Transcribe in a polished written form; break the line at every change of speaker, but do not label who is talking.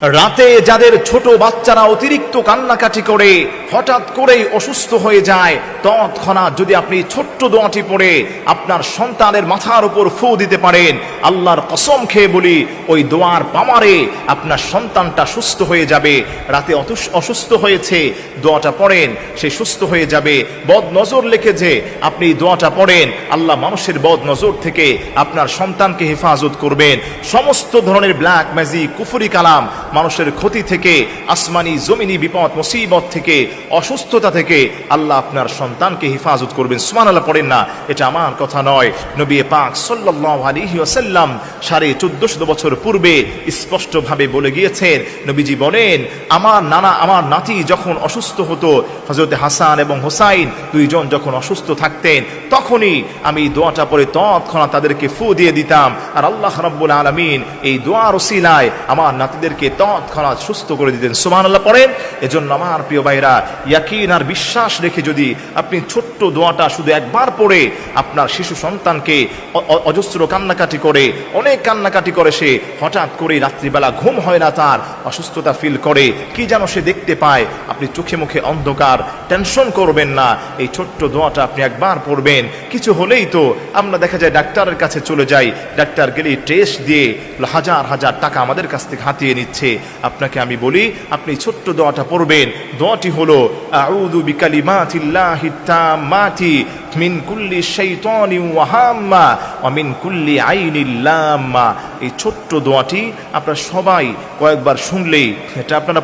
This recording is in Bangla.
রাতে যাদের ছোট বাচ্চারা অতিরিক্ত কান্নাকাটি করে হঠাৎ করেই অসুস্থ হয়ে যায়, তৎক্ষণাৎ যদি আপনি ছোট্ট দোয়াটি পড়ে আপনার সন্তানের মাথার উপর ফু দিতে পারেন, আল্লাহর কসম খেয়ে বলি ওই দোয়ার পাওয়ারে আপনার সন্তানটা সুস্থ হয়ে যাবে। রাতে অসুস্থ হয়েছে, দোয়াটা পড়েন, সে সুস্থ হয়ে যাবে। বদ নজর লিখেছে, আপনি দোয়াটা পড়েন, আল্লাহ মানুষের বদ নজর থেকে আপনার সন্তানকে হেফাজত করবেন। সমস্ত ধরনের ব্ল্যাক ম্যাজিক, কুফরি কালাম, মানুষের ক্ষতি থেকে, আসমানি জমিনি বিপদ মুসিবত থেকে, অসুস্থতা থেকে আল্লাহ আপনার সন্তানকে হেফাজত করবেন। সুবহানাল্লাহ পড়েন না, এটা আমার কথা নয়। নবী পাক সাল্লাল্লাহু আলাইহি ওয়াসাল্লাম 1450 বছর পূর্বে স্পষ্টভাবে বলে গিয়েছেন। নবীজি বলেন, আমার নানা আমার নাতি যখন অসুস্থ হতো, হযরত হাসান এবং হুসাইন দুইজন যখন অসুস্থ থাকতেন, তখনই আমি দোয়াটা পড়ে তৎক্ষণাৎ তাদেরকে ফু দিয়ে দিতাম, আর আল্লাহ রাব্বুল আলামিন এই দোয়ার ওসিলায় আমার নাতিদেরকে তৎক্ষণাৎ সুস্থ করে দিতেন। সুবহানাল্লাহ পড়েন। এজন্য আমার প্রিয় ভাইরা, ইয়াকিন আর বিশ্বাস রেখে যদি আপনি ছোট্ট দোয়াটা শুধু একবার পড়ে আপনার শিশু সন্তানকে, অজস্র কান্নাকাটি করে, অনেক কান্নাকাটি করে, সে হঠাৎ করে রাত্রিবেলা ঘুম হয় না, তার অসুস্থতা ফিল করে, কি যেন সে দেখতে পায়, আপনি চোখে মুখে অন্ধকার, টেনশন করবেন না। এই ছোট্ট দোয়াটা আপনি একবার পড়বেন, কিছু হলেই তো আমরা দেখা যায় ডাক্তারের কাছে চলে যাই, ডাক্তার গেলে টেস্ট দিয়ে হাজার হাজার টাকা আমাদের কাছ থেকে হাতিয়ে নিচ্ছে। আপনাকে আমি বলি, আপনি ছোট্ট দোয়াটা পড়বেন। দোয়াটি হলো, আউযু বিকালিমাতিল্লাহিত তাম্মাতি মিন কুল্লি শাইতানিন ওয়া হাম্মা ওয়া মিন কুল্লি আইনিল লাম্মা। এই ছোট্ট দোয়াটি আপনারা সবাই কয়েকবার শুনলেই এটা আপনারা